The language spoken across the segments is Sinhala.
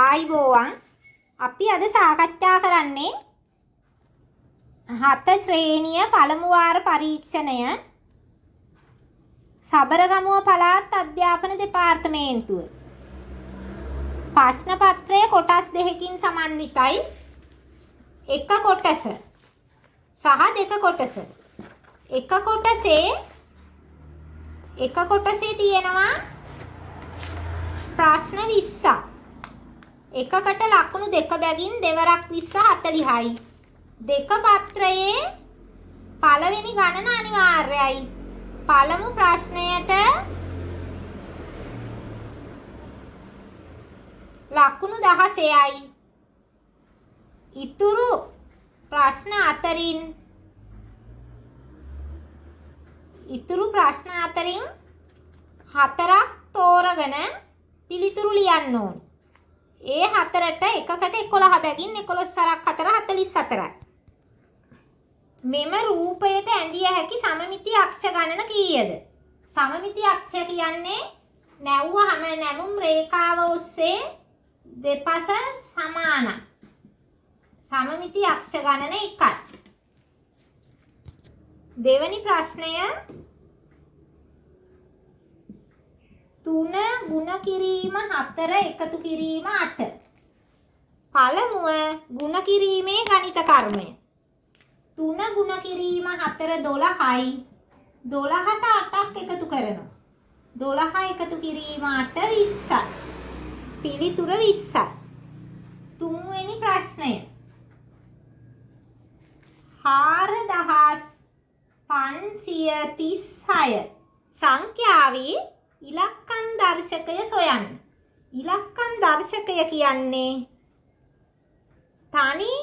ආයිබෝවන් අපි අද සාකච්ඡා කරන්නේ 7 ශ්‍රේණිය පළමු වාර පරීක්ෂණය සබරගමුව පළාත් අධ්‍යාපන දෙපාර්තමේන්තුව ප්‍රශ්න පත්‍රය කොටස් දෙකකින් සමන්විතයි එක කොටස සහ දෙක කොටස එක කොටසේ තියෙනවා ප්‍රශ්න 20ක් එකකට ලකුණු දෙක බැගින් දෙවරක් 20 40යි දෙක පත්‍රයේ පළවෙනි ගණන අනිවාර්යයි පළමු ප්‍රශ්නයට ලකුණු 16යි ඉතුරු ප්‍රශ්න අතරින් හතරක් තෝරගෙන පිළිතුරු ලියන්න ඕන. ඒ හතරට එකකට 11 බැගින් 11 4 44යි. මෙම රූපයට ඇඳිය හැකි සමමිති අක්ෂ ගණන කීයද? සමමිති අක්ෂ කියන්නේ නැවුවහම නැමුම් රේඛාව ඔස්සේ දෙපස සමානයි. සමමිති අක්ෂ ගණන 1යි. දෙවැනි ප්‍රශ්නය 3 ගුණ කිරීම 4 එකතු කිරීම 8. පළමුව ගුණ කිරීමේ ගණිත කර්මය. 3 ගුණ කිරීම 4 12යි. 12ට 8ක් එකතු කරනවා. 12 එකතු කිරීම 8 20යි. පිළිතුර 20යි. තුන්වෙනි ප්‍රශ්නය 4536 සංඛ්‍යාවේ ඉලක්කම් දර්ශකය සොයන්න. ඉලක්කම් දර්ශකය කියන්නේ තනි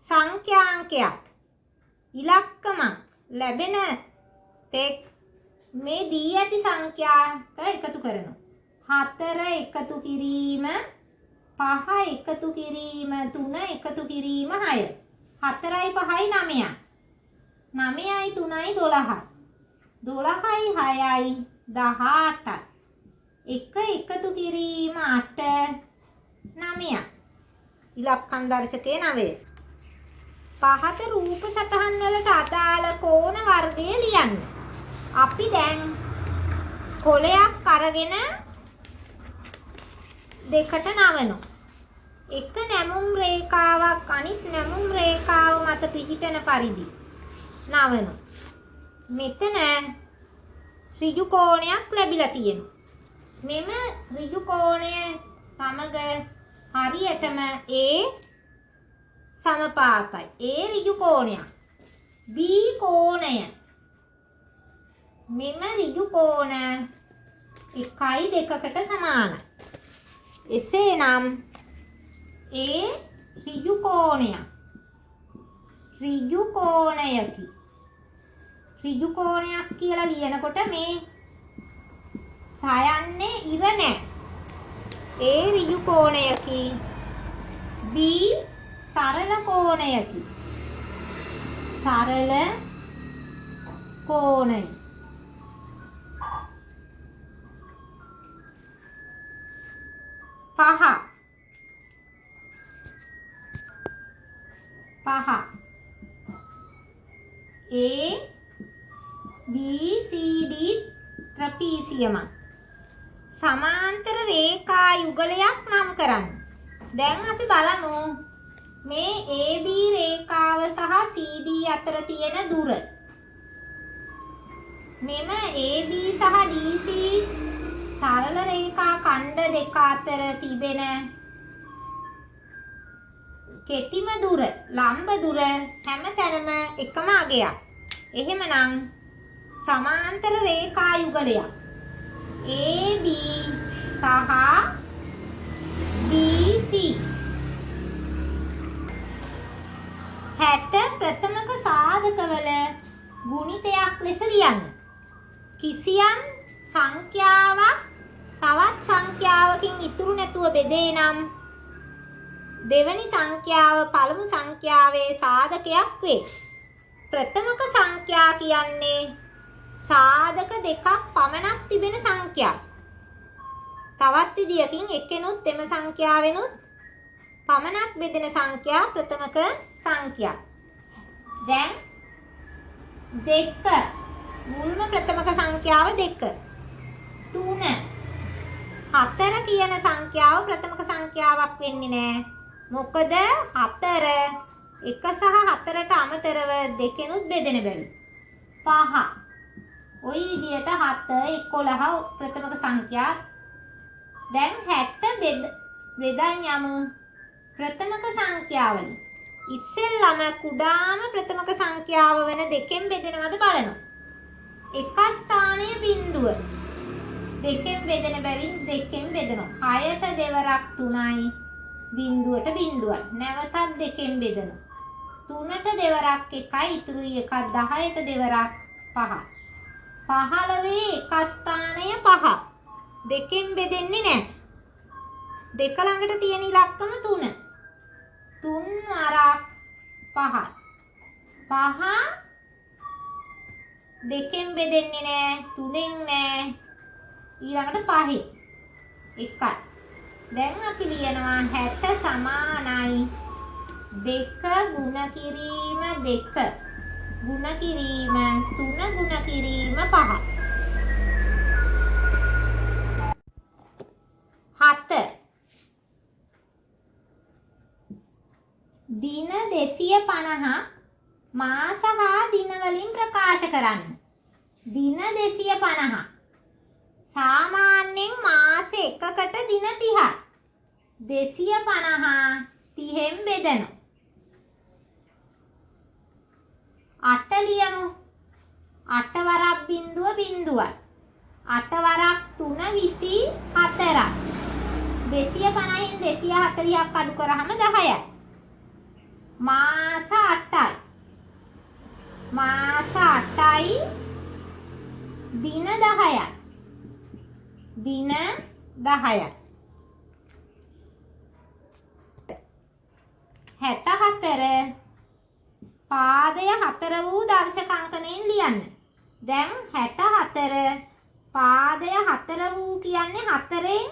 සංඛ්‍යාංකයක් ඉලක්කමක් ලැබෙන තෙක් මේ දී ඇති සංඛ්‍යාක එකතු කරනවා. 4 එකතු කිරීම 5 එකතු කිරීම 3 එකතු කිරීම 6 4යි 5යි 9යි 9යි 3යි 12යි 12යි 6යි 18යි 1 එකතු කිරීම 8 9යි ඉලක්කම් දර්ශකයේ 9. පහත රූප සටහන් වලට අදාළ කෝණ වර්ගය ලියන්න. අපි දැන් කොලයක් අරගෙන දෙකට නවනවා. එක නැමුම් රේඛාවක් අනිත් නැමුම් රේඛාව මත පිහිටන පරිදි නවනවා. මෙතන ඍජු කෝණයක් ලැබිලා තියෙනවා. මෙම ඍජු කෝණය සමග හරියටම A සමපාතයි. A ඍජු කෝණයක්. B කෝණය. මෙම ඍජු කෝණ 1යි 2කට සමානයි. එසේනම් A ඍජු කෝණයක්. ඍජු කෝණයකි. ඍජු කෝණයක් කියලා ලියනකොට මේ සයන්නේ ඉර නැහැ. A ඍජු කෝණයකි. B සරල කෝණයකි. සරල කෝණය. පහ A B C D ත්‍රපීසියම සමාන්තර රේඛා යුගලයක් නම් කරන්න. දැන් අපි බලමු මේ AB රේඛාව සහ CD අතර තියෙන දුර. මෙම AB සහ DC සරල රේඛා ඛණ්ඩ දෙක අතර තිබෙන කෙටිම දුර ලම්බ දුර හැමතැනම එකම අගයක්. එහෙමනම් සමාන්තර රේඛා යුගලයක් AB සහ BC 60 ප්‍රථමක සාධකවල ගුණිතයක් ලෙස ලියන්න. කිසියම් සංඛ්‍යාවක් තවත් සංඛ්‍යාවකින් ඉතුරු නැතුව බෙදේ නම් දෙවැනි සංඛ්‍යාව පළමු සංඛ්‍යාවේ සාධකයක් වේ. ප්‍රථමක සංඛ්‍යා කියන්නේ සාධක දෙකක් පමණක් තිබෙන සංඛ්‍යාවක්. තවත් විදියකින් එකෙනුත් එම සංඛ්‍යාවෙනුත් පමණක් බෙදෙන සංඛ්‍යා ප්‍රථමක සංඛ්‍යා. දැන් 2 මුල්ම ප්‍රථමක සංඛ්‍යාව 2. 3 4 කියන සංඛ්‍යාව ප්‍රථමක සංඛ්‍යාවක් වෙන්නේ නැහැ. මොකද 4 1 සහ 4ට අමතරව දෙකෙනුත් බෙදෙන බැවි. 5 ওই විදියට 7 11 ප්‍රථමක සංඛ්‍යා. දැන් 60 බෙදන් යමු ප්‍රථමක සංඛ්‍යාවලින්. ඉස්සෙල්ලම කුඩාම ප්‍රථමක සංඛ්‍යාව වෙන දෙකෙන් බෙදෙනවද බලනවා. එක ස්ථානයේ බිඳුව දෙකෙන් බෙදෙන බැවින් දෙකෙන් බෙදනවා. 6ට දෙවරක් 3යි බිඳුවට බිඳුවයි. නැවතත් දෙකෙන් බෙදනවා. 3ට දෙවරක් 1යි ඉතුරුයි 1. 10ට දෙවරක් 5. 15 එක ස්ථානය 5 දෙකෙන් බෙදෙන්නේ නැහැ. දෙක ළඟට තියෙන ඉලක්කම 3. 3 වරක් 5. 5 දෙකෙන් බෙදෙන්නේ නැහැ. 3ෙන් නැහැ. ඊළඟට 5. 1යි. දැන් අපි ලියනවා 60 සමානයි 2 ගුණ කිරීම 2 ගුණ කිරීම 3 ගුණ කිරීම 5. 7 දින 250ක් මාස හා දින වලින් ප්‍රකාශ කරන්න. දින 250ක් සාමාන්‍යයෙන් මාස එකකට දින 30යි. 250 30න් බෙදනවා. 8 ලියමු. 8 වරක් බිඳුව බිඳුවයි. 8 වරක් 3 24යි. 250න් 240ක් අඩු කරාම 10යි. මාස 8යි. මාස 8යි දින 10යි. දින 10යි. 64 පාදය 4 වූ දර්ශකාංකණයෙන් ලියන්න. දැන් 64 පාදය 4 වූ කියන්නේ 4ෙන්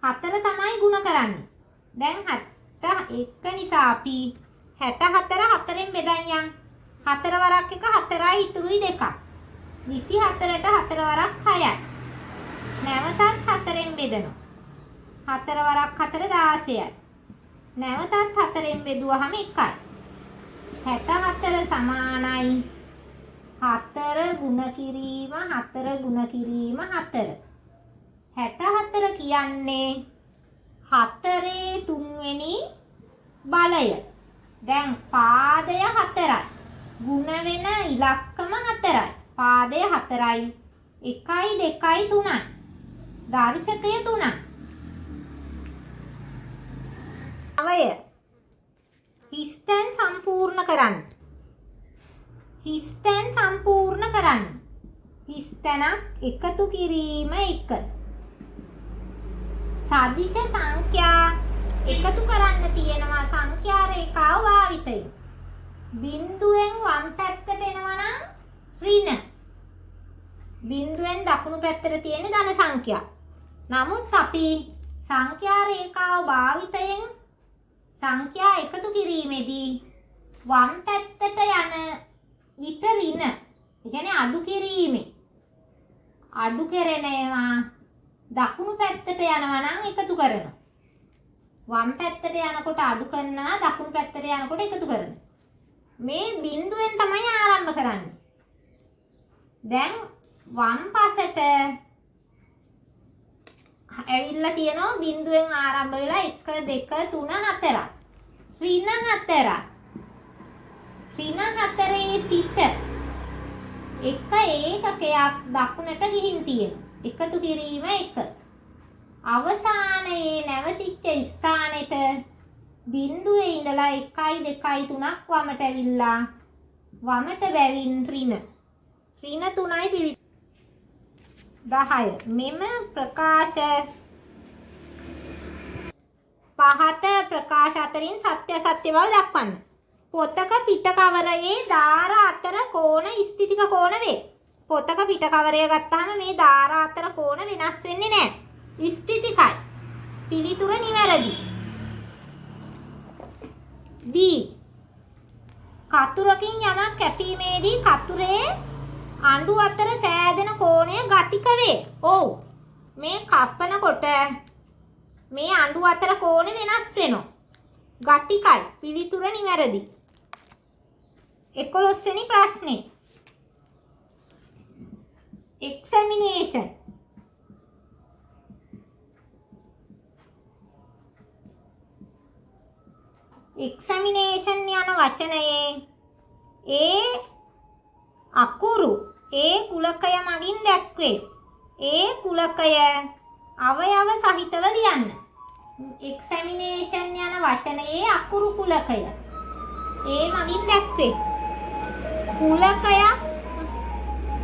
4 තමයි ගුණ කරන්නේ. දැන් 61 නිසා අපි 64 4ෙන් බෙදන් යන්. 4 වරක් 1 4යි ඉතුරුයි 2ක්. 24ට 4 වරක් 6යි. නැවතත් 4ෙන් බෙදනවා. 4 වරක් 4 16යි. නැවතත් 4ෙන් බෙදුවහම 1යි. 64 සමානයි 4 ගුණ කිරීම 4 ගුණ කිරීම 4. 64 කියන්නේ 4 තුන්වෙනි බලය. දැන් පාදය 4යි. ගුණ වෙන ඉලක්කම 4යි. පාදය 4යි. 1යි 2යි 3යි. දර්ශකය 3යි. අවය හිස්තැන් සම්පූර්ණ කරන්න. හිස්තැන් සම්පූර්ණ කරන්න. හිස්තැනක් එකතු කිරීම 1. සදිශ සංඛ්‍යා එකතු කරන්න තියෙනවා සංඛ්‍යා රේඛාව භාවිතය. බිඳුවෙන් වම් පැත්තට එනවා නම් ඍණ. බිඳුවෙන් දකුණු පැත්තට තියෙන ධන සංඛ්‍යා. නමුත් අපි සංඛ්‍යා රේඛාව භාවිතයෙන් සංඛ්‍යා එකතු කිරීමේදී වම් පැත්තට යන විට ඍණ. ඒ කියන්නේ අඩු කිරීමේ. අඩු කරනවා දකුණු පැත්තට යනවා නම් එකතු කරනවා. වම් පැත්තට යනකොට අඩු කරනවා දකුණු පැත්තට යනකොට එකතු කරනවා. මේ බිඳුවෙන් තමයි ආරම්භ කරන්නේ. දැන් වම් පසට ඇවිල්ලා තියෙනවා බිඳුවෙන් ආරම්භ වෙලා 1 2 3 4. ඍණ 4. ඍණ 4 සිට එක ඒකකයක් දකුණට ගිහින් තියෙනවා. එකතු කිරීම 1. අවසානයේ නැවතිච්ච ස්ථානෙට බිඳුවේ ඉඳලා 1 2 3ක් වමට ඇවිල්ලා වමට බැවින් ඍණ 3යි පිළි 10. මෙම ප්‍රකාශ පහත ප්‍රකාශ අතරින් සත්‍ය සත්‍ය බව දක්වන්න. පොතක පිට කවරයේ දාර අතර කෝණ ස්ථිතික කෝණ වේ. පොතක පිට කවරය ගත්තාම මේ දාර අතර කෝණ වෙනස් වෙන්නේ නැහැ. ස්ථිතිකයි. පිළිතුර නිවැරදි. B. කතුරකින් යමක් කැපීමේදී කතුරේ අඬු අතර සෑදෙන කෝණය ගතික වේ. ඔව්. මේ කපනකොට මේ අඬු අතර කෝණය වෙනස් වෙනවා. ගතිකයි. පිළිතුර නිවැරදි. 11 වෙනි ප්‍රශ්නේ. examination. examination යන වචනයේ ඒ අකුරු ඒ කුලකය මගින් දැක්වේ. ඒ කුලකය අවයව සහිතව ලියන්න. examination යන වචනයේ අකුරු කුලකය ඒ මගින් දැක්වේ. කුලකයක්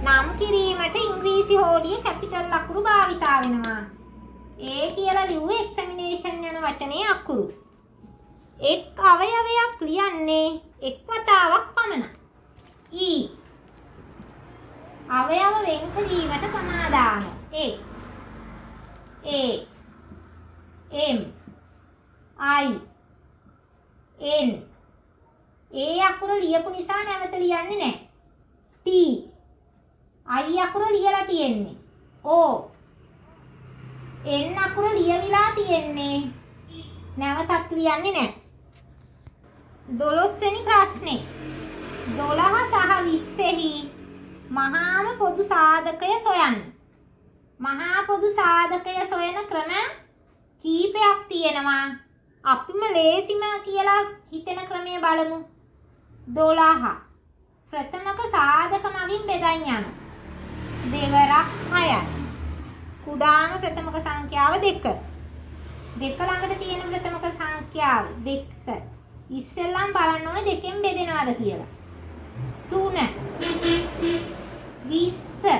නම් කිරීමට ඉංග්‍රීසි හෝඩියේ කැපිටල් අකුරු භාවිතා වෙනවා. ඒ කියලා ලිව්වේ examination යන වචනේ අකුරු. එක් අවයවයක් ලියන්නේ එක් වතාවක් පමණයි. E. අවයව වෙන් කිරීමට සමාදාන X A M I N. ඒ අකුර ලියපු නිසා නැවත ලියන්නේ නැහැ. T. I අකුර ලියලා තියෙන්නේ. O. N අකුර ලියවිලා තියෙන්නේ. නැවතත් ලියන්නේ නැහැ. 12 වෙනි ප්‍රශ්නේ. 12 සහ 20 මහාම පොදු සාධකය සොයන්න. මහා පොදු සාධකය සොයන ක්‍රම කීපයක් තියෙනවා. අපිම ලේසිම කියලා හිතෙන ක්‍රමය බලමු. 12 ප්‍රථමක සාධක මගින් බෙදන් යනවා. දෙවරක් 6යි. කුඩාම ප්‍රථමක සංඛ්‍යාව 2. දෙක ළඟට තියෙන ප්‍රථමක සංඛ්‍යාව 2. ඉස්සෙල්ලම බලන්න ඕනේ දෙකෙන් බෙදෙනවද කියලා. 3 20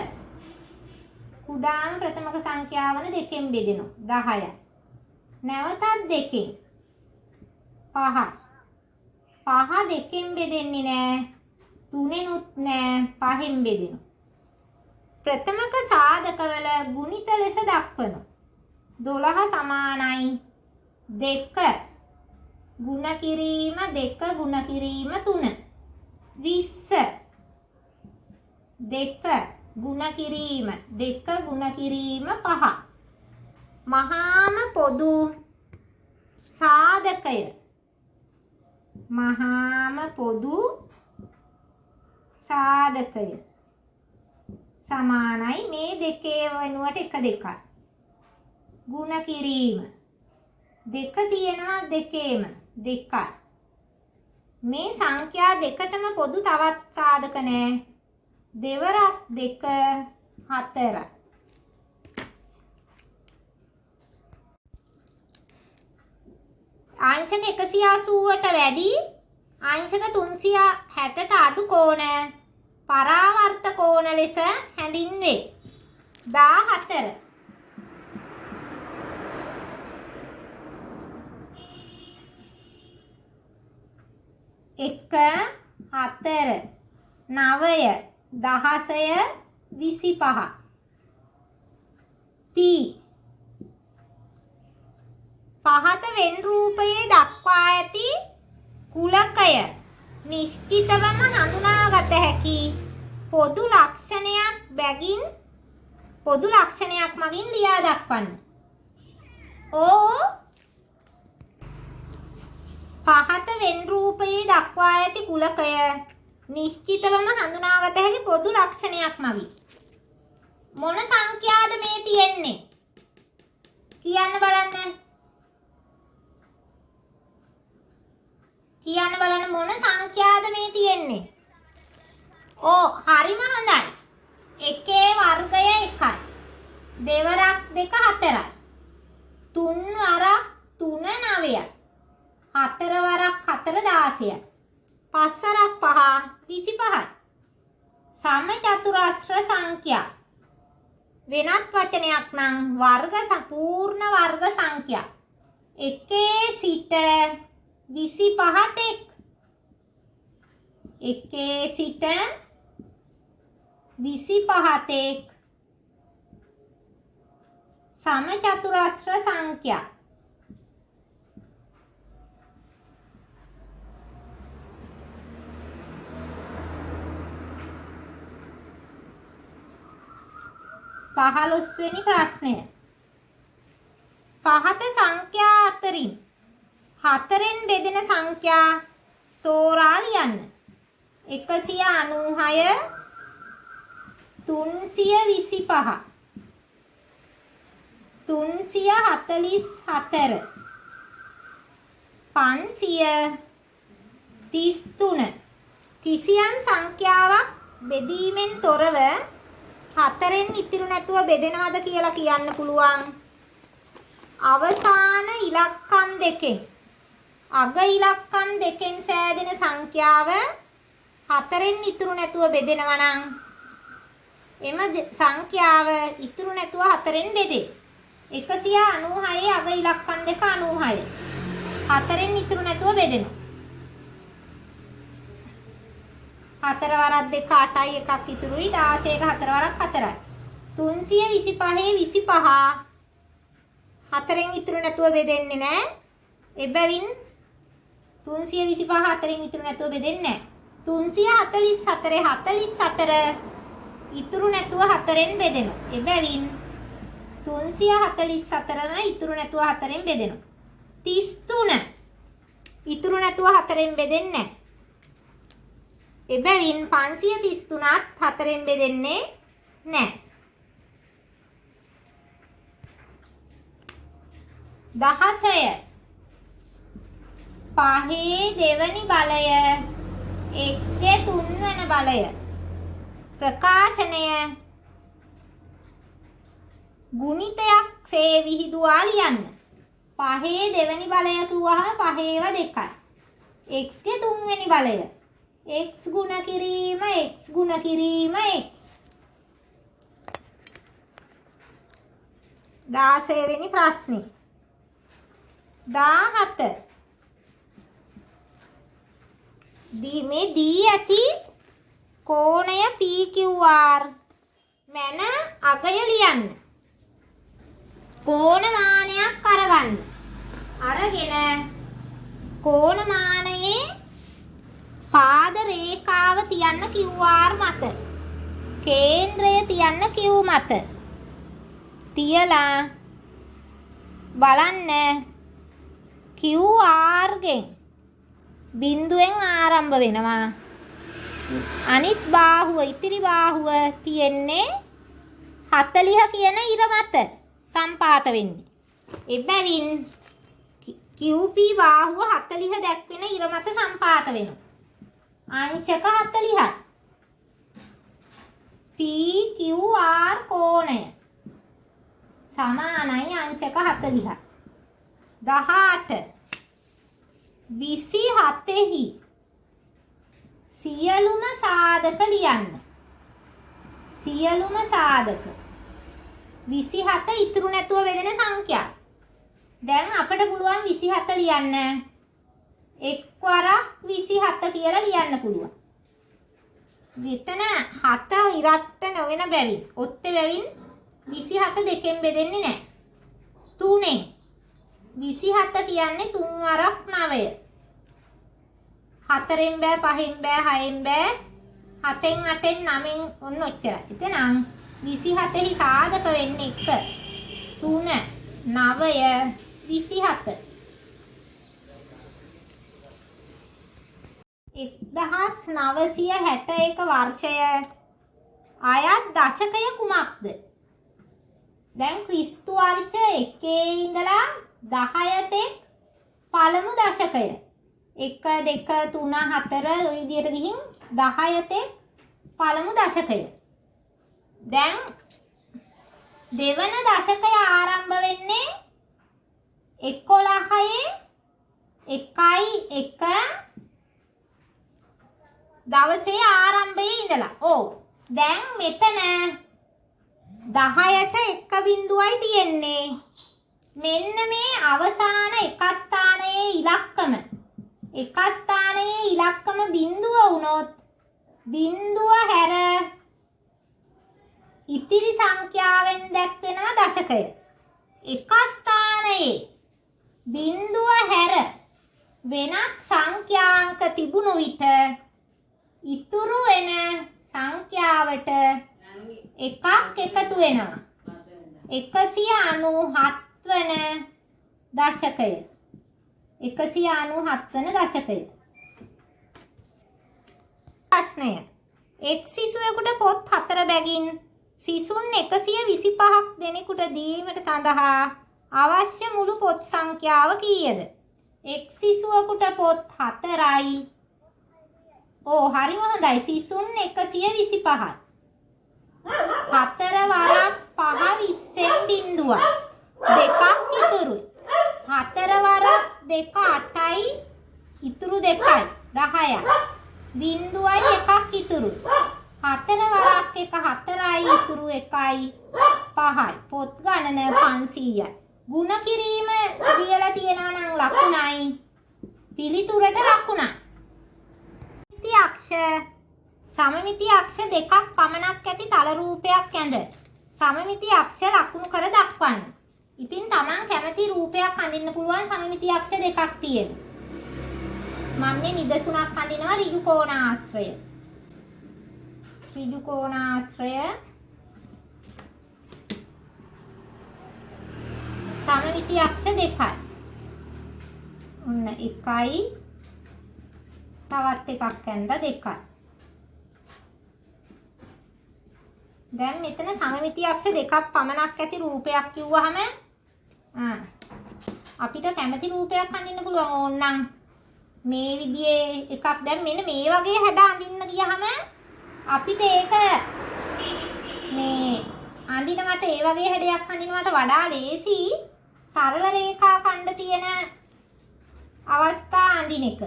කුඩාම ප්‍රථමක සංඛ්‍යාවන දෙකෙන් බෙදෙනවා 10යි. නැවතත් දෙකෙන් 5 දෙකෙන් බෙදෙන්නේ නෑ. 3ෙනුත් නෑ. 5ෙන් බෙදෙනවා. ප්‍රථමක සාධකවල ගුණිත ලෙස දක්වනවා. 12 සමානයි 2 ගුණ කිරීම 2 ගුණ කිරීම 3. 20 2 ගුණ කිරීම 2 ගුණ කිරීම 5. මහාම පොදු සාධකය. මහාම පොදු සාධකය සමානයි මේ දෙකේ වෙනුවට 1 2යි. ගුණ කිරීම 2 තියෙනවා දෙකේම 2යි. මේ සංඛ්‍යා දෙකටම පොදු තවත් සාධක නෑ. දෙවරක් 2 4යි. අංශක 180ට වැඩි අංශක 360ට අඩු කෝණ පරාවර්ත කෝණ ලෙස හැඳින්වේ. 14 1 4 9 16 25. P. පහත වෙන් රූපයේ දක්වා ඇති කුලකය නිශ්චිතවම හඳුනාගත හැකි පොදු ලක්ෂණයක් මගින් ලියා දක්වන්න. O. පහත වෙන් රූපයේ දක්වා ඇති කුලකය නිශ්චිතවම හඳුනාගත හැකි පොදු ලක්ෂණයක් මගින්. මොන සංඛ්‍යාද මේ තියෙන්නේ? කියන්න බලන්න. මොන සංඛ්‍යාද මේ තියෙන්නේ? හරිම හොඳයි. එකේ වර්ගය 1යි. දෙවරක් 2 4යි. තුන් වරක් 3 9යි. හතර වරක් 4 16යි. පස් වරක් 5 25යි. සමචතුරස්‍ර සංඛ්‍යා. වෙනත් වචනයක් නම් පූර්ණ වර්ග සංඛ්‍යා. එකේ සිට 25 තෙක්. එකේ සිට 25 තෙක් සමචතුරස්‍ර සංඛ්‍යා. පහළොස්වෙනි ප්‍රශ්නය. පහත සංඛ්‍යා අතරින් 4න් බෙදෙන සංඛ්‍යා තෝරා ලියන්න. 196 325 344 533. කිසියම් සංඛ්‍යාවක් බෙදීමෙන් තොරව 4න් ඉතිරි නැතුව බෙදෙනවද කියලා කියන්න පුළුවන්. අවසාන ඉලක්කම් දෙකෙන් අග ඉලක්කම් දෙකෙන් සෑදෙන සංඛ්‍යාව 4න් ඉතුරු නැතුව බෙදෙනවා නම් එම සංඛ්‍යාව ඉතුරු නැතුව 4න් බෙදේ. 196 අග ඉලක්කම් දෙක 96. 4න් ඉතුරු නැතුව බෙදෙනවා. 4 වරක් 2 8යි එකක් ඉතුරුයි 16ක 4 වරක් 4යි. 325 4න් ඉතුරු නැතුව බෙදෙන්නේ නැහැ. එබැවින් 325 4න් ඉතුරු නැතුව බෙදෙන්නේ නැහැ. 344 ඉතුරු නැතුව 4න් බෙදෙනවා. එබැවින් 344ම ඉතුරු නැතුව 4න් බෙදෙනවා. 33 ඉතුරු නැතුව 4න් බෙදෙන්නේ නැහැ. එබැවින් 533ත් 4න් බෙදෙන්නේ නැහැ. 16 පහේ දෙවනි බලය x ගේ තුන්වන බලය ප්‍රකාශනය ගුණිතයක් සේ විහිදුවා ලියන්න. පහේ දෙවනි බලය කිව්වහම පහේව 2යි. x ගේ තුන්වෙනි බලය x ගුණ කිරීම x ගුණ කිරීම x. 16 වෙනි ප්‍රශ්නේ. 17 මේ දී ඇති කෝණය PQR මැන අගය ලියන්න. කෝණමානයක් අරගන්න. අරගෙන කෝණමානයේ පාද රේඛාව තියන්න QR මත. කේන්ද්‍රය තියන්න Q මත. තියලා බලන්න QR ගෙන් බිඳුවෙන් ආරම්භ වෙනවා. අනිත් බාහුව ඉතිරි බාහුව තියෙන්නේ 40 කියන ඉර මත සම්පාත වෙන්නේ. එබැවින් QP බාහුව 40 දැක්වෙන ඉර මත සම්පාත වෙනවා. අංශක 40යි. PQR කෝණය සමානයි අංශක 40යි. 18 27 සියලුම සාධක ලියන්න. සියලුම සාධක 27 ඉතුරු නැතුව බෙදෙන සංඛ්‍යා. දැන් අපිට පුළුවන් 27 ලියන්න. එක් වරක් 27 කියලා ලියන්න පුළුවන්. මෙතන 7 ඉරට්ට නොවන බැවින් ඔත්තේ බැවින් 27 දෙකෙන් බෙදෙන්නේ නැහැ. 3ෙන් 27 කියන්නේ 3 වරක් 9. 4ෙන් බෑ 5ෙන් බෑ 6ෙන් බෑ 7ෙන් 8ෙන් 9ෙන් ඔන්න ඔච්චරයි. එතනම් 27 සාධක වෙන්නේ 1 3 9 27. 1961 වර්ෂය අයත් දශකය කුමක්ද? දැන් ක්‍රිස්තු වර්ෂ 1 ඉඳලා 10 තෙක් පළමු දශකය 1 2 3 4 ඔය විදිහට ගිහින් 10 තෙක් පළමු දශකය. දැන් දෙවන දශකය ආරම්භ වෙන්නේ 11 1 දවසේ ආරම්භයේ ඉඳලා. ඔව්. දැන් මෙතන 10ට 1 බිඳුවයි තියෙන්නේ. මෙන්න මේ අවසාන එක ස්ථානයේ ඉලක්කම. එක ස්ථානයේ ඉලක්කම බිඳුව වුණොත් බිඳුව හැර ඉතිරි සංඛ්‍යාවෙන් දැක්වෙනවා දශකය. එක ස්ථානයේ බිංදුව හැර වෙනත් සංඛ්‍යාංක තිබුණු විට ඉතුරු වෙන සංඛ්‍යාවට එකක් එකතු වෙනවා. 197 වන දශකය. 197 වන දශකය. ප්‍රශ්නය. එක් සිසුවෙකුට පොත් 4 බැගින් සිසුන් 125ක් දෙනෙකුට දීමට සඳහා අවශ්‍ය මුළු පොත් සංඛ්‍යාව කීයද? එක් සිසුවෙකුට පොත් 4යි. හරිම හොඳයි. සිසුන් 125යි. 4 වරක් 5 20න් බිංදුවක්. දෙකක් ඉතුරුයි. 4 වරක් 2 8යි. ඉතුරු 2යි 10යි. බිංදුවයි එකක් ඉතුරුයි. 4 වරක් 1 4යි. ඉතුරු 1යි 5යි. පොත් ගණන 500යි. ගුණ කිරීම දියලා තියෙනවා නම් ලකුණයි. පිළිතුරට ලකුණයි. සමමිති අක්ෂ දෙකක් පමණක් ඇති තල රූපයක් ඇඳ සමමිති අක්ෂ ලකුණු කර දක්වන්න. ඉතින් Taman කැමති රූපයක් අඳින්න පුළුවන් සමමිති අක්ෂ දෙකක් තියෙන. මම මේ නිදසුනක් අඳිනවා ඍජු කෝණාශ්‍රය. ඍජු කෝණාශ්‍රය සමමිති අක්ෂ දෙකයි. ඔන්න 1යි තවත් එකක් ඇඳ 2යි. දැන් මෙතන සමමිති අක්ෂ දෙකක් පමණක් ඇති රූපයක් කිව්වහම අපිට කැමති රූපයක් අඳින්න පුළුවන්. ඕනනම් මේ විදිහේ එකක් දැන් මෙන්න මේ වගේ හැඩ අඳින්න ගියහම අපිට ඒක මේ අඳිනවට ඒ වගේ හැඩයක් අඳිනවට වඩා ලේසි සරල රේඛා ඛණ්ඩ තියෙන අවස්ථා අඳින එක.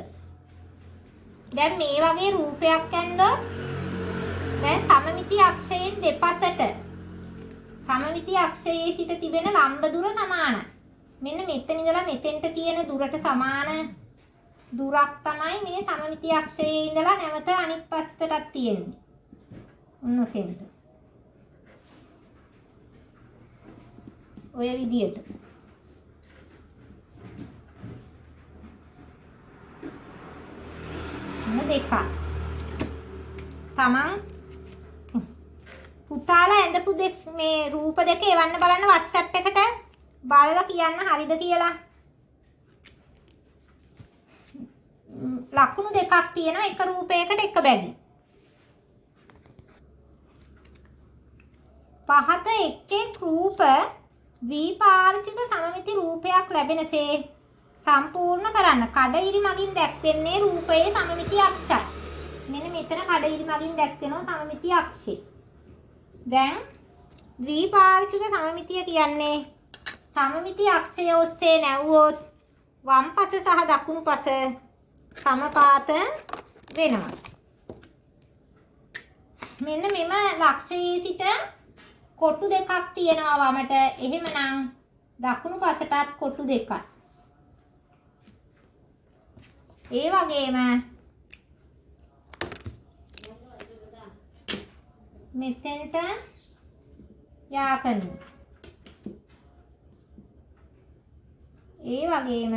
දැන් මේ වගේ රූපයක් ඇඳොත් දැන් සමමිති අක්ෂයෙන් දෙපසට සමමිති අක්ෂයේ සිට තිබෙන ලම්බ දුර සමානයි. මෙන්න මෙතන ඉඳලා මෙතෙන්ට තියෙන දුරට සමාන දුරක් තමයි මේ සමමිති අක්ෂයේ ඉඳලා නැවත අනිත් පැත්තටත් තියෙන්නේ. ඔන්නතෙන්ට. ඔය විදියට. දෙකක්. තමන් පුතාලා ඇඳපු මේ රූප දෙක එවන්න බලන්න WhatsApp එකට බලලා කියන්න හරිද කියලා. ලකුණු දෙකක් තියෙනවා එක රූපයකට එක බැගින්. පහත එක් රූප ද්විපාර්ශ්වික සමමිති රූපයක් ලැබෙනසේ සම්පූර්ණ කරන්න. කඩඉරි මගින් දැක්වෙන්නේ රූපයේ සමමිති අක්ෂයි. මෙන්න මෙතන කඩඉරි මගින් දැක්වෙනවා සමමිති අක්ෂය. දැන් ද්විපාර්ශ්වික සමමිතිය කියන්නේ සමමිති අක්ෂය ඔස්සේ නැවුවොත් වම් පස සහ දකුණු පස සමපාත වෙනවා. මෙන්න මෙම ලක්ෂයේ සිට කොටු දෙකක් තියෙනවා වමට. එහෙමනම් දකුණු පසටත් කොටු දෙකක්. ඒ වගේම මෙතෙන්ට යා කරනවා. ඒ වගේම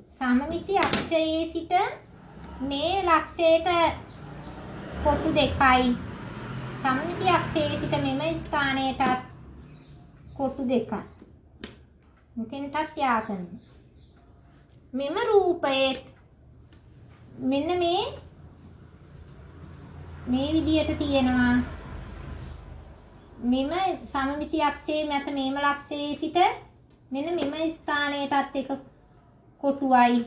සමමිති අක්ෂයේ සිට මේ ලක්ෂයට කොටු දෙකයි. සමමිති අක්ෂයේ සිට මෙම ස්ථානයටත් කොටු දෙකයි. මෙතෙන්ටත් යා කරනවා. මෙම රූපයේ මෙන්න මේ විදියට තියෙනවා. මෙම සමමිති අක්ෂයේ මත මේම ලක්ෂයේ සිට මෙන්න මෙම ස්ථානයටත් එක කොටුවයි.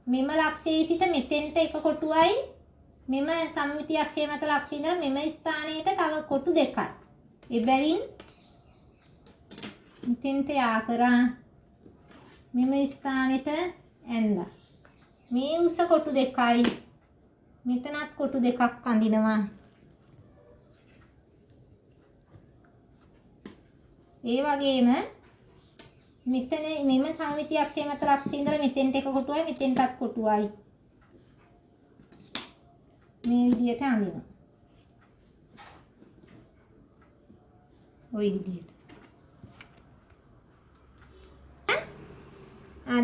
මෙම ලක්ෂයේ සිට මෙතෙන්ට එක කොටුවයි. මෙම සමමිති අක්ෂයේ මත ලක්ෂයේ ඉඳලා මෙම ස්ථානයට තව කොටු දෙකයි. එබැවින් මෙතෙන්ට යා කරා මෙම ස්ථානෙට ඇඳලා මේ උස කොටු දෙකයි. මෙතනත් කොටු දෙකක් අඳිනවා. ඒ වගේම මෙතන මෙම සමමිති අක්ෂය මත ලක්ෂයේ ඉඳලා මෙතෙන්ට එක කොටුවයි මෙතෙන්ටත් කොටුවයි. මේ විදියට අඳිනවා. ওই විදියට.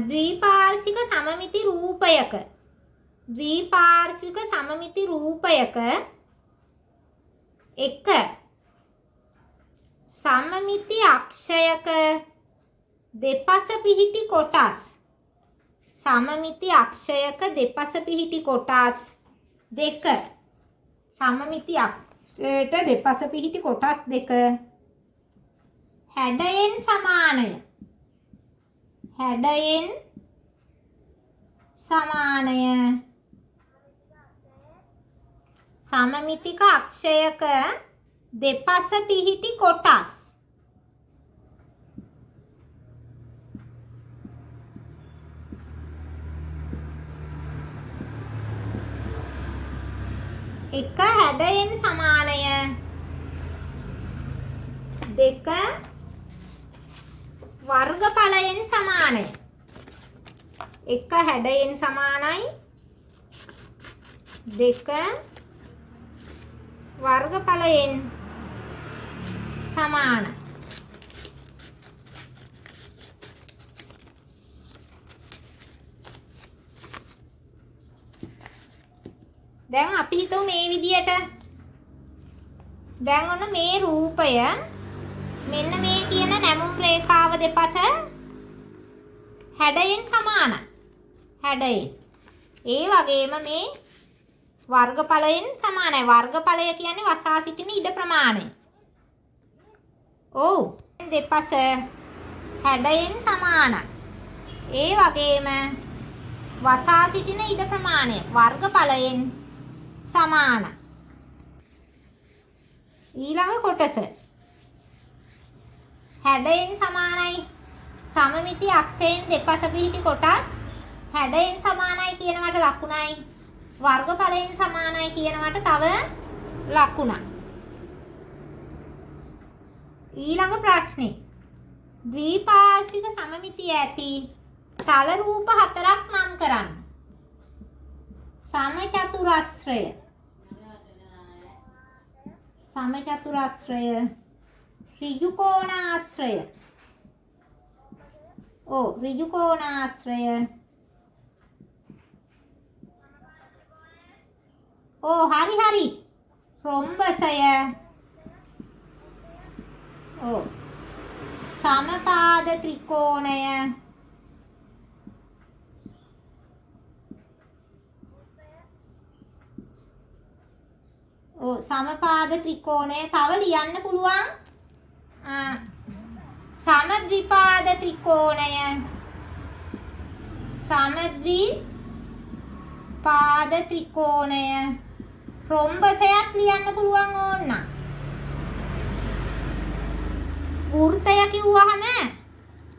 ද්විපාර්ශ්වික සමමිති රූපයක ද්විපාර්ශ්වික සමමිති රූපයක එක සමමිති අක්ෂයක දෙපස පිහිටි කොටස් සමමිති අක්ෂයක දෙපස පිහිටි කොටස් දෙක සමමිති අක්ෂයට දෙපස පිහිටි කොටස් දෙක හැඩයෙන් සමානය හැඩයෙන් සමානය සමමිතික අක්ෂයක දෙපස පිහිටි කොටස් එක හැඩයෙන් සමානය දෙක වර්ගඵලයෙන් සමානයි එක හැඩයෙන් සමානයි දෙක වර්ගඵලයෙන් සමාන දැන් අපි හිතමු මේ විදියට දැන් ඔන්න මේ රූපය මෙන්න මේ කියන නැමුම් රේඛාව දෙපස හැඩයෙන් සමානයි හැඩයෙන් ඒ වගේම මේ වර්ගඵලයෙන් සමානයි වර්ගඵලය කියන්නේ වසා සිටින ඉඩ ප්‍රමාණය ඔව් දෙපස හැඩයෙන් සමානයි ඒ වගේම වසා සිටින ඉඩ ප්‍රමාණය වර්ගඵලයෙන් සමාන ඊළඟ කොටස හැඩයෙන් සමානයි සමමිති අක්ෂයෙන් දෙපස පිහිටි කොටස් හැඩයෙන් සමානයි කියනවට ලකුණයි වර්ගඵලයෙන් සමානයි කියනවට තව ලකුණක් ඊළඟ ප්‍රශ්නේ ද්විපාර්ශ්වික සමමිතිය ඇති තල රූප හතරක් නම් කරන්න සමචතුරස්‍රය ඍජු කෝණාශ්‍රය ඍජු කෝණාශ්‍රය හරි රොම්බසය සමපාද ත්‍රිකෝණය සමපාද ත්‍රිකෝණය තව ලියන්න පුළුවන් සමද්විපාද ත්‍රිකෝණය සමද්විපාද ත්‍රිකෝණය රොම්බසයක් ලියන්න පුළුවන් ඕන්න වෘත්තය කිව්වහම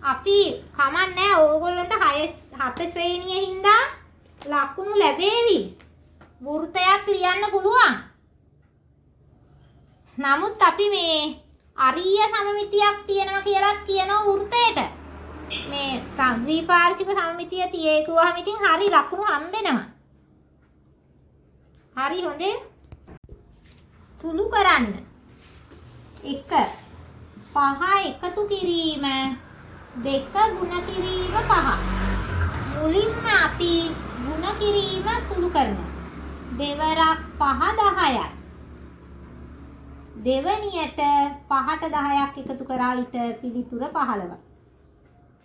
අපි කමන්නේ ඕගොල්ලන්ට 7 ශ්‍රේණියේ හින්දා ලකුණු ලැබේවි වෘත්තයක් ලියන්න පුළුවන් නමුත් අපි මේ අරීය සමමිතියක් තියෙනවා කියලා කියනවා වෘත්තයට මේ ද්විපාර්ශ්වික සමමිතිය තියේ කිව්වහම ඉතින් හරි ලකුණු හම්බෙනවා හරි හොඳේ සුළු කරන්න 1 5 එකතු කිරීම 2 ගුණ කිරීම 5 මුලින්ම අපි ගුණ කිරීම සුළු කරනවා දෙවරක් 5 10යි දෙවනියට 5ට 10ක් එකතු කරා විට පිළිතුර 15යි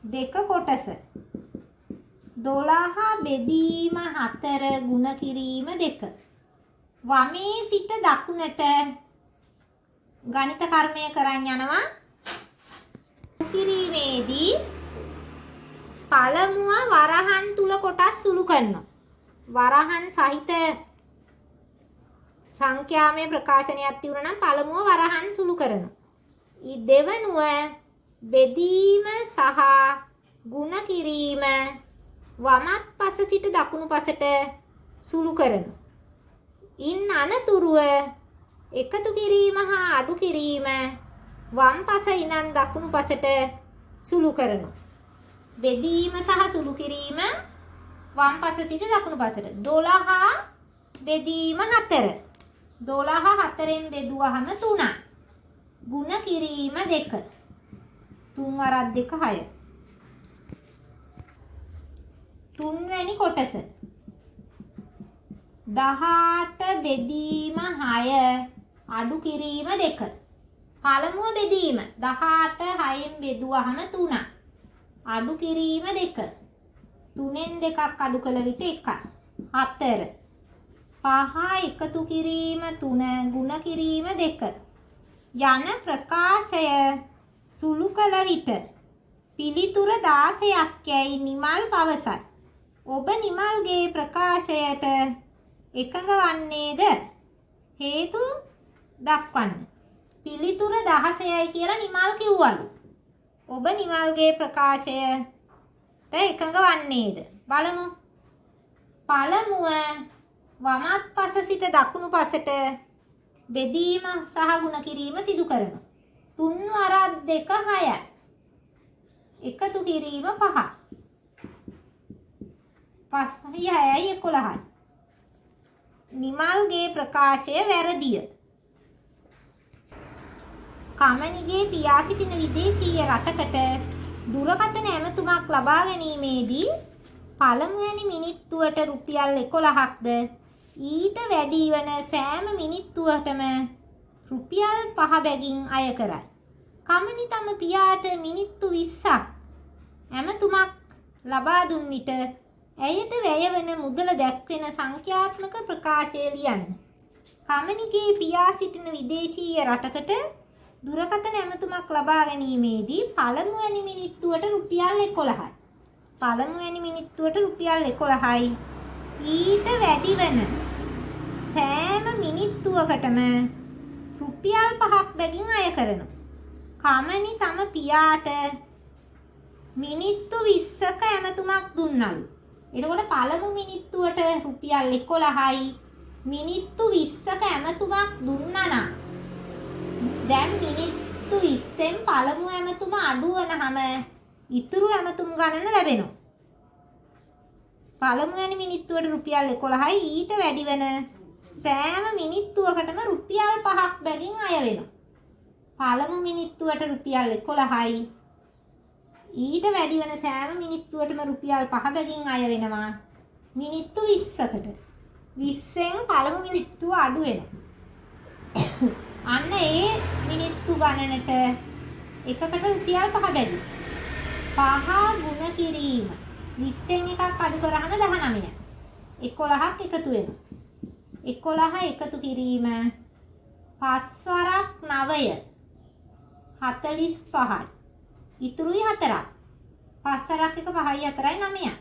දෙක කොටස 12 බෙදීම 4 ගුණ කිරීම 2 වමේ සිට දකුණට ගණිත කර්මය කරන් යනවා කිරීමේදී පළමුව වරහන් තුල කොටස් සුළු කරනවා වරහන් සහිත සංඛ්‍යාමය ප්‍රකාශනයක් තියුණා නම් පළමුව වරහන් සුළු කරනවා. ඊ දෙවනුව බෙදීම සහ ගුණ කිරීම වමත් පස සිට දකුණු පසට සුළු කරනවා. ඉන් අනතුරුව එකතු කිරීම හා අඩු කිරීම වම් පස ඉඳන් දකුණු පසට සුළු කරනවා. බෙදීම සහ සුළු කිරීම වම් පස සිට දකුණු පසට 12 බෙදීම 4 12 4ෙන් බෙදුවහම 3යි. ගුණ කිරීම 2 3 වරක් 2 6 තුන්වැනි කොටස 18 බෙදීම 6 අඩු කිරීම 2. පළමුව බෙදීම 18 6න් බෙදුවහම 3. අඩු කිරීම 2. 3න් 2ක් අඩු කළ විට 1. 4. 5 එකතු කිරීම 3 ගුණ කිරීම 2. යන ප්‍රකාශය සුළු කළ විට පිළිතුර 16ක් යයි නිමල් පවසයි. ඔබ නිමල්ගේ ප්‍රකාශයට එකඟ වන්නේද? හේතු දක්වන්න. පිළිතුර 16යි කියලා නිමල් කිව්වලු. ඔබ නිමල්ගේ ප්‍රකාශයට එකඟ වන්නේද? බලමු. පළමුව වමත් පස සිට දකුණු පසට බෙදීම සහ ගුණ කිරීම සිදු කරනවා. 3 වරක් 2 6යි. එකතු කිරීම 5. 5 6යි 11යි. නිමල්ගේ ප්‍රකාශය වැරදිය. කමනිගේ පියා සිටින විදේශීය රටකට දුරකථන ඇමතුමක් ලබා ගැනීමේදී පළමුවැනි මිනිත්තුවට රුපියල් 11ක්ද ඊට වැඩි වන සෑම මිනිත්තුවටම රුපියල් 5 බැගින් අය කරයි. කමනි තම පියාට මිනිත්තු 20ක් ඇමතුමක් ලබා දුන් විට ඇයට වැය වන මුදල දැක්වෙන සංඛ්‍යාත්මක ප්‍රකාශය ලියන්න. කමනිගේ පියා සිටින විදේශීය රටකට දුරකථන ඇමතුමක් ලබා ගැනීමේදී පළමුවැනි මිනිත්තුවට රුපියල් 11යි. පළමුවැනි මිනිත්තුවට රුපියල් 11යි. ඊට වැඩි වන සෑම මිනිත්තුවකටම රුපියල් 5ක් බැගින් අය කරනවා. කමනි තම පියාට මිනිත්තු 20ක ඇමතුමක් දුන්නලු. එතකොට පළමු මිනිත්තුවට රුපියල් 11යි. මිනිත්තු 20ක ඇමතුමක් දුන්නා නම් දැන් මිනිත්තු 20න් පළමු ඇමතුම අඩු වනහම ඉතුරු ඇමතුම් ගණන ලැබෙනවා. පළමුවැනි මිනිත්තුවට රුපියල් 11යි. ඊට වැඩි වෙන සෑම මිනිත්තුවකටම රුපියල් 5ක් බැගින් අය වෙනවා. පළමු මිනිත්තුවට රුපියල් 11යි. ඊට වැඩි වෙන සෑම මිනිත්තුවටම රුපියල් 5 බැගින් අය වෙනවා. මිනිත්තු 20කට. 20න් පළමු මිනිත්තුව අඩු වෙනවා. අන්න ඒ මිනිත්තු ගණනට එකකට රුපියල් 5 බැගින්. 5 ගුණ කිරීම 20න් එකක් අඩු කරාම 19යි. 11ක් එකතු වෙනවා. 11 එකතු කිරීම 5 වරක් 9 45යි. ඉතුරුයි 4ක්. 5 වරක් 1 5යි 4යි 9යි.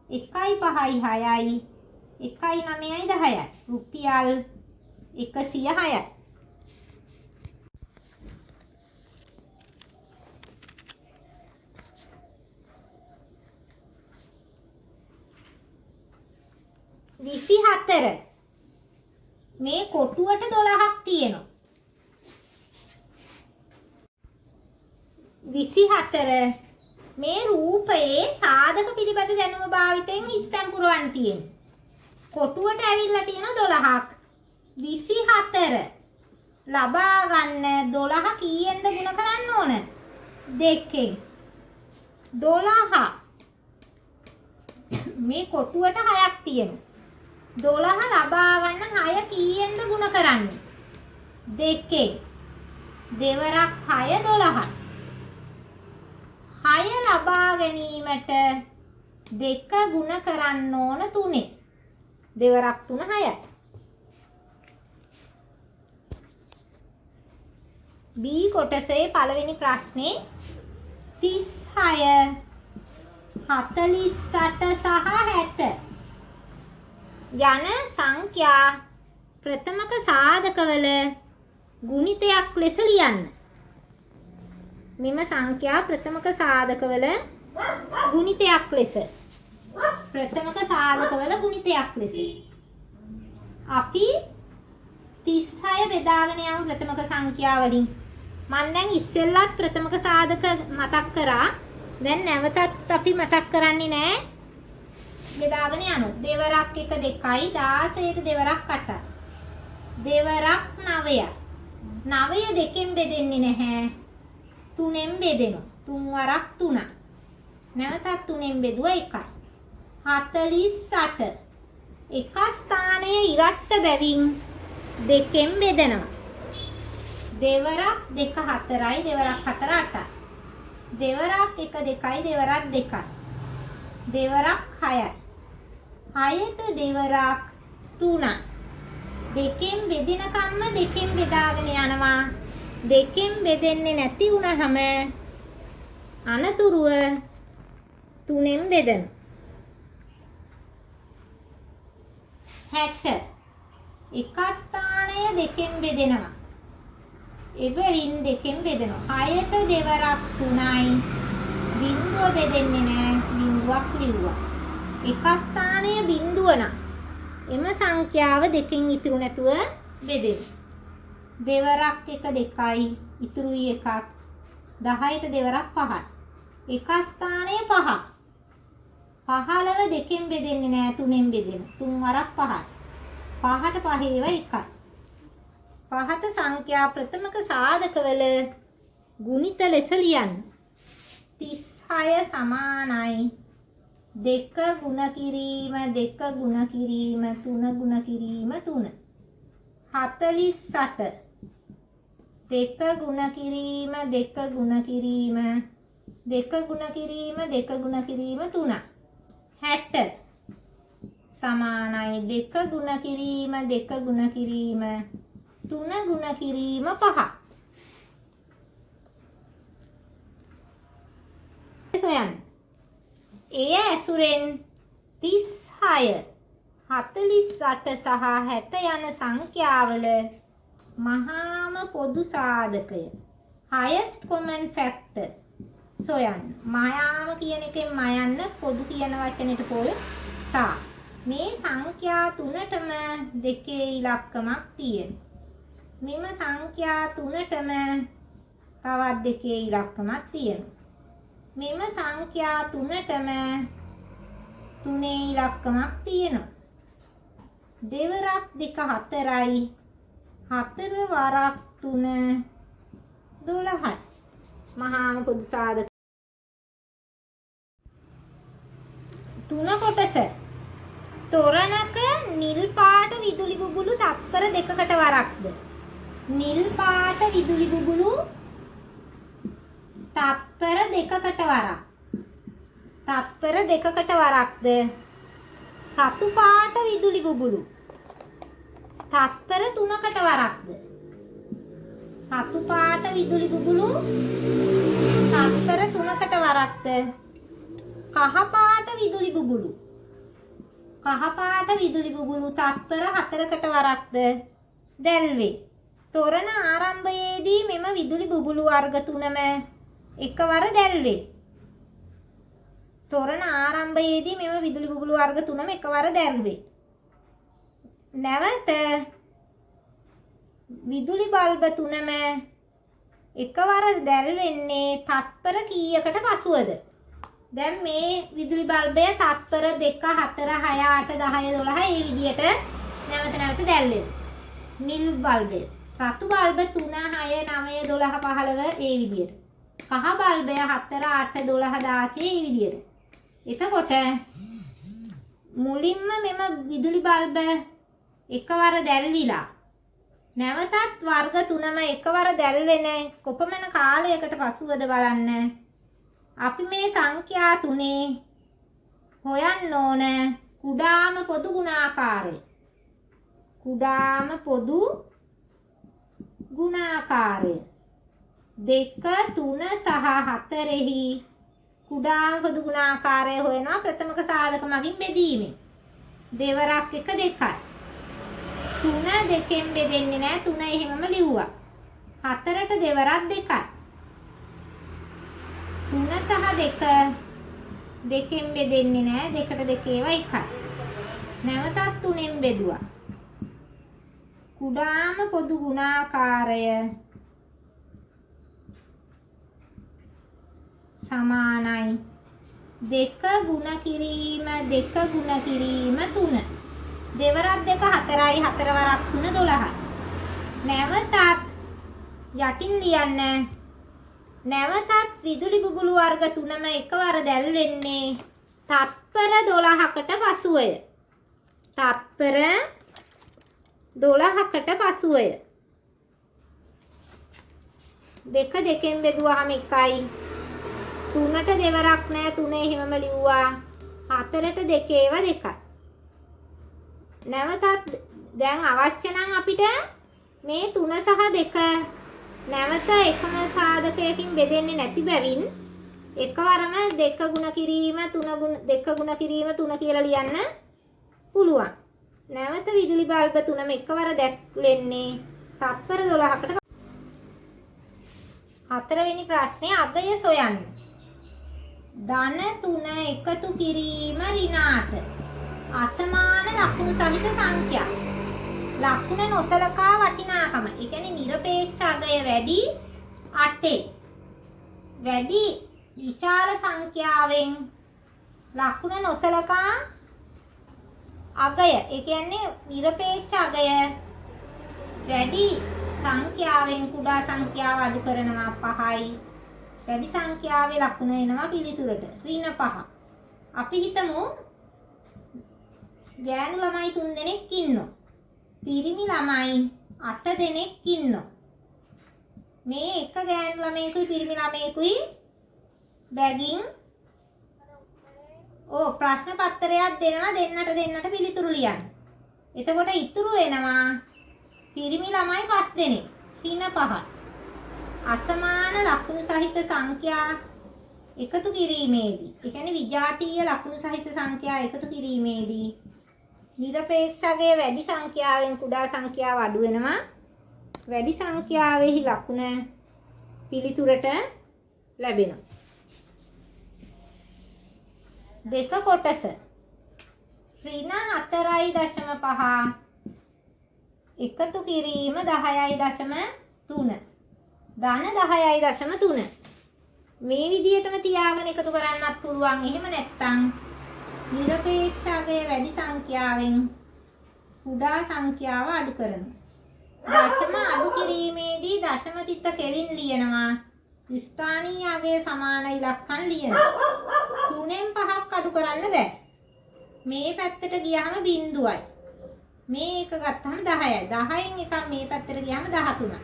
1යි 5යි 6යි. 1යි 9යි 10යි. රුපියල් 106යි. මේ කොටුවට 12ක් තියෙනවා. 24 මේ රූපයේ සාධක පිළිබඳ දැනුම භාවිතයෙන් ස්තැම් පුරවන්න තියෙනවා. කොටුවට ඇවිල්ලා තියෙනවා 12ක්. 24 ලබා ගන්න 12 කීයෙන්ද ගුණ කරන්න ඕන? 2කින්. 12 මේ කොටුවට 6ක් තියෙනවා. 12 ලබා ගන්න 6 කීයෙන්ද ගුණ කරන්නේ? 2කින්. දෙවරක් 6 12යි. 6 ලබා ගැනීමට 2 ගුණ කරන්න ඕන 3. දෙවරක් 3 6යි. B කොටසේ පළවෙනි ප්‍රශ්නේ 36 48 සහ 60 යන සංඛ්‍යා ප්‍රථමක සාධකවල ගුණිතයක් ලෙස ලියන්න. මෙම සංඛ්‍යා ප්‍රථමක සාධකවල ගුණිතයක් ලෙස. ප්‍රථමක සාධකවල ගුණිතයක් ලෙස. අපි 36 බෙදාගෙන යමු ප්‍රථමක සංඛ්‍යා වලින්. මම දැන් ඉස්සෙල්ලත් ප්‍රථමක සාධක මතක් කරා. දැන් නැවතත් අපි මතක් කරන්නේ නැහැ. බෙදාගෙන යමු. දෙවරක් 1 2යි 16ට දෙවරක් 8යි. දෙවරක් 9යි. 9 දෙකෙන් බෙදෙන්නේ නැහැ. 3ෙන් බෙදෙනවා. 3 වරක් 3යි. නැවතත් 3ෙන් බෙදුවා 1යි. 48. එක ස්ථානයේ ඉරට්ට බැවින් දෙකෙන් බෙදෙනවා. දෙවරක් 2 4යි දෙවරක් 4 8යි. දෙවරක් 1 2යි දෙවරක් 2යි. දෙවරක් 6යි. 6ට දෙවරක් 3යි. දෙකෙන් බෙදෙනකම්ම දෙකෙන් බෙදාගෙන යනවා. දෙකෙන් බෙදෙන්නේ නැති වුණාම අනතුරුව 3ෙන් බෙදෙනවා. 60. එක ස්ථානය දෙකෙන් බෙදෙනවා. එබැවින් දෙකෙන් බෙදෙනවා. 6ට දෙවරක් 3යි. බිංදුව බෙදෙන්නේ නැහැ. බිංදුවක් ලිව්වා. එක ස්ථානයේ බිංදුව නම් එම සංඛ්‍යාව දෙකෙන් ඉතුරු නැතුව බෙදෙනවා. දෙවරක් 1 2යි. ඉතුරුයි එකක්. 10ට දෙවරක් 5යි. එක ස්ථානයේ 5. 15 දෙකෙන් බෙදෙන්නේ නැහැ. 3ෙන් බෙදෙනවා. 3 වරක් 5යි. 5ට 5 ඒවා 1යි. පහත සංඛ්‍යා ප්‍රථමක සාධකවල ගුණිත ලෙස ලියන්න. 36 සමානයි 2 ගුණ කිරීම 2 ගුණ කිරීම 3 ගුණ කිරීම 3. 48 2 ගුණ කිරීම 2 ගුණ කිරීම 2 ගුණ කිරීම 2 ගුණ කිරීම 3. 60 සමානයි 2 ගුණ කිරීම 2 ගුණ කිරීම 3 ගුණ කිරීම 5. සොයන්න. එය ඇසුරෙන් 36, 48 සහ 60 යන සංඛ්‍යාවල මහාම පොදු සාධකය highest common factor සොයන්න. මහාම කියන එකෙන් මයන්න පොදු කියන වචනෙට පොල් සා. මේ සංඛ්‍යා තුනටම දෙකේ ඉලක්කමක් තියෙනවා. මෙම සංඛ්‍යා තුනටම තවත් දෙකේ ඉලක්කමක් තියෙනවා. මෙම සංඛ්‍යා තුනටම තුනේ ඉලක්කමක් තියෙනවා. දෙවරක් 2 4යි. 4 වරක් 3 12යි. මහාම පොදු සාධක තුන කොටස. තොරණක නිල් පාට විදුලි බුබුලු තත්පර දෙකකට වරක්ද. නිල් පාට විදුලි බුබුලු තත්පර දෙකකට වරක්. තත්පර දෙකකට වරක්ද. රතු පාට විදුලි බුබුලු තත්පර 3කට වරක්ද. රතු පාට විදුලි බුබුලු තත්පර 3කට වරක්ද. කහ පාට විදුලි බුබුලු කහ පාට විදුලි බුබුලු තත්පර 4කට වරක්ද දැල්වේ. තොරණ ආරම්භයේදී මෙම විදුලි බුබුලු වර්ග තුනම එකවර දැල්වේ. තොරණ ආරම්භයේදී මෙම විදුලි බුබුලු වර්ග තුනම එකවර දැල්වේ. නැවත විදුලි බල්බ තුනම එකවර දැල්වෙන්නේ තත්පර කීයකට පසුවද? දැන් මේ විදුලි බල්බය තත්පර 2 4 6 8 10 12 මේ විදියට නැවත දැල්වෙනවා. නිල් බල්බය. රතු බල්බ 3 6 9 12 15 ඒ විදියට. කහ බල්බය 4 8 12 16 මේ විදියට. එතකොට මුලින්ම මෙම විදුලි බල්බ එකවර දැල්විලා නැවතත් වර්ග තුනම එකවර දැල්වෙන කොපමණ කාලයකට පසුවද බලන්න. අපි මේ සංඛ්‍යා තුනේ හොයන්න ඕන කුඩාම පොදු ගුණාකාරය. කුඩාම පොදු ගුණාකාරය 2 3 සහ 4හි කුඩාම පොදු ගුණාකාරය හොයනවා ප්‍රථමක සාධක මගින් බෙදීමෙන්. දෙවරක් 1 2යි. 3 දෙකෙන් බෙදෙන්නේ නැහැ. 3 එහෙමම ලිව්වා. 4ට දෙවරක් 2යි. 3 සහ 2 දෙකෙන් බෙදෙන්නේ නැහැ. 2ට 2 ඒවා 1යි. නැවතත් 3ෙන් බෙදුවා. කුඩාම පොදු ගුණාකාරය සමානයි 2 ගුණ කිරීම 2 ගුණ කිරීම 3. දෙවරක් 2 4යි 4 වරක් 3 12යි. නැවතත් යටින් ලියන්න. නැවතත් විදුලි බුබුලු වර්ග තුනම එකවර දැල්වෙන්නේ තත්පර 12කට පසුවය. තත්පර 12කට පසුවය. දෙක දෙකෙන් බෙදුවාම 1යි. 3ට දෙවරක් නෑ 3 එහෙමම ලිව්වා. 4ට දෙකේව 2යි. නැවතත් දැන් අවශ්‍ය නම් අපිට මේ 3 සහ 2 නැවත එකම සාධකයකින් බෙදෙන්නේ නැති බැවින් එකවරම 2 ගුණ කිරීම 3 ගුණ 2 ගුණ කිරීම 3 කියලා ලියන්න පුළුවන්. නැවත විදුලි බල්බ 3ම එකවර දැක්වෙන්නේ තත්පර 12කට. හතරවෙනි ප්‍රශ්නේ අගය සොයන්න. ධන 3 එකතු කිරීම ඍණාට අසමාන ලකුණු සහිත සංඛ්‍යා. ලකුණ නොසලකා වටිනාකම. ඒ කියන්නේ නිරපේක්ෂ අගය වැඩි 8. වැඩි විශාල සංඛ්‍යාවෙන් ලකුණ නොසලකා අගය. ඒ කියන්නේ නිරපේක්ෂ අගය වැඩි සංඛ්‍යාවෙන් කුඩා සංඛ්‍යාව අඩු කරනවා 5යි. වැඩි සංඛ්‍යාවේ ලකුණ එනවා පිළිතුරට ඍණ 5. අපි හිතමු ගෑනු ළමයි 3 දෙනෙක් ඉන්නවා. පිරිමි ළමයි 8 දෙනෙක් ඉන්නවා. මේ එක ගෑනු ළමයෙකුයි පිරිමි ළමයෙකුයි බැගින් ප්‍රශ්න පත්‍රයක් දෙනවා දෙන්නට පිළිතුරු ලියන්න. එතකොට ඉතුරු වෙනවා පිරිමි ළමයි 5 දෙනෙක්. ඍණ 5. අසමාන ලකුණු සහිත සංඛ්‍යා එකතු කිරීමේදී, ඒ කියන්නේ විජාතීය ලකුණු සහිත සංඛ්‍යා එකතු කිරීමේදී නිරපේක්ෂකයේ වැඩි සංඛ්‍යාවෙන් කුඩා සංඛ්‍යාව අඩු වෙනවා. වැඩි සංඛ්‍යාවෙහි ලකුණ පිළිතුරට ලැබෙනවා. දෙක කොටස ඍණ 4.5 එකතු කිරීම 10.3 ධන 10.3 මේ විදිහටම තියාගෙන එකතු කරන්නත් පුළුවන්. එහෙම නැත්නම් නිරපේක්ෂකයේ වැඩි සංඛ්‍යාවෙන් කුඩා සංඛ්‍යාව අඩු කරනවා. දශම අඩු කිරීමේදී දශම තිත්ත කෙලින් ලියනවා. ස්ථානීය අගයේ සමාන ඉලක්කම් ලියනවා. 3න් 5ක් අඩු කරන්න බෑ. මේ පැත්තට ගියාම බිංදුවයි. මේ එක ගත්තාම 10යි. 10න් එකක් මේ පැත්තට ගියාම 13යි.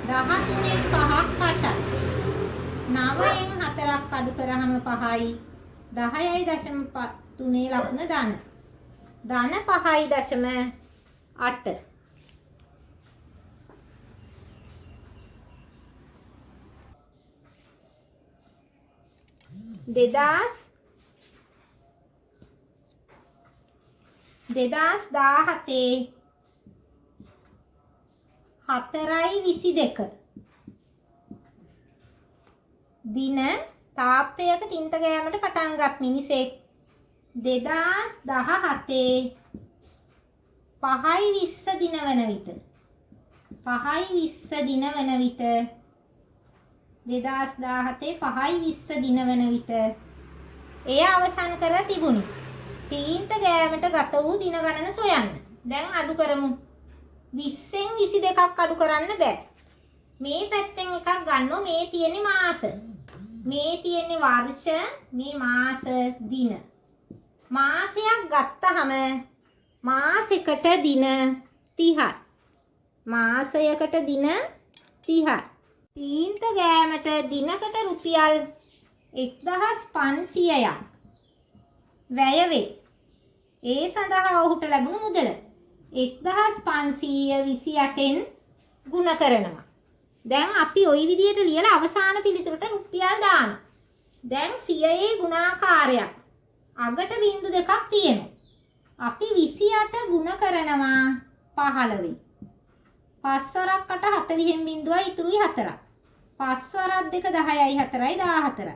13න් 5ක් 8යි. 9න් 4ක් අඩු කරාම 5යි. 10.3 ලකුණ ධන. ධන 5.8. දෙදාස් 17 4.22 දින තාප්පයක තින්ත ගෑමට පටන් ගත් මිනිසෙක් 2017 5.20 දින වන විට 5.20 දින වන විට 2017 5.20 දින වන විට එය අවසන් කර තිබුණි. තීන්ත ගෑමට ගත වූ දින ගණන සොයන්න. දැන් අඩු කරමු. 20න් 22ක් අඩු කරන්න බෑ. මේ පැත්තෙන් එකක් ගන්නෝ. මේ තියෙන්නේ මාස. මේ තියෙන්නේ වර්ෂ, මේ මාස දින. මාසයක් ගත්තහම මාසයකට දින 30යි. මාසයකට දින 30යි. තීන්ත ගෑමට දිනකට රුපියල් 1500ක් වැය වේ. ඒ සඳහා ඔහුට ලැබුණු මුදල 1528න් ගුණ කරනවා. දැන් අපි ওই විදිහට ලියලා අවසාන පිළිතුරට රුපියල් දානවා. දැන් 100ේ ගුණාකාරයක් අගට බිංදු දෙකක් තියෙනවා. අපි 28 ගුණ කරනවා 15. 5 වරක් 8 40න් බිංදුවයි ඉතුරුයි 4ක්. 5 වරක් 2 10යි 4යි 14යි.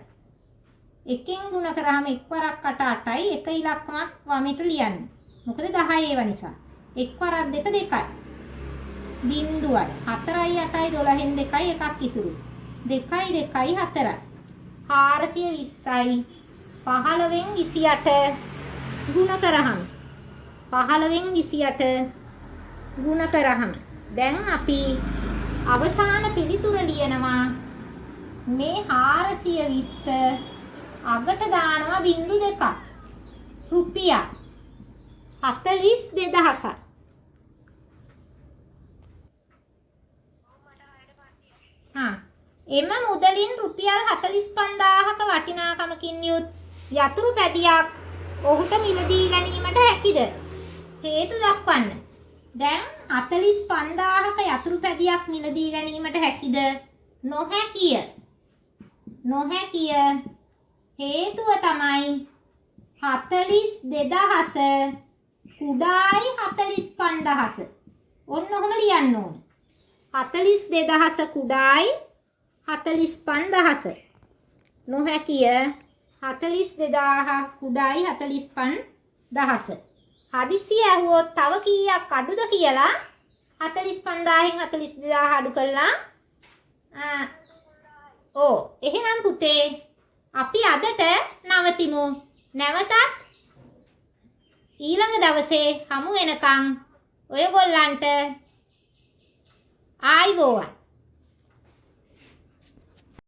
එකෙන් ගුණ කරාම 1 වරක් 8 8යි. එක ඉලක්කමක් වමෙට ලියන්න. මොකද 10 ඒව නිසා. 1 වරක් 2 2යි. බිංදුවයි 4යි 8යි 12න් 2යි එකක් ඉතුරු. 2යි 2යි 4යි. 420යි 15න් 28 ගුණ කරාම 15න් 28 ගුණ කරාම දැන් අපි අවසාන පිළිතුර ලියනවා. මේ 420 අගට දානවා බිංදු දෙකක්. රුපියල් 42000ක්. එම මුදලින් රුපියල් 45000ක වටිනාකමකින් යුත් යතුරු පැදියක් ඔහුට මිලදී ගැනීමට හැකිද? හේතු දක්වන්න. දැන් 45000ක යතුරු පැදියක් මිලදී ගැනීමට හැකිද? නොහැකිය. නොහැකිය. හේතුව තමයි 42000 කුඩායි 45000. ඔන්න ඔහොම ලියන්න ඕන. 42000 කුඩායි 45000. නොහැකිය 42000 කුඩායි 45000. හදිසිය ඇහුවොත් තව කීයක් අඩුද කියලා 45000න් 42000 අඩු කළා. එහෙනම් පුතේ අපි අදට නවතිමු. නැවතත් ඊළඟ දවසේ හමු වෙනකන් ඔයගොල්ලන්ට ආයිබෝවන්.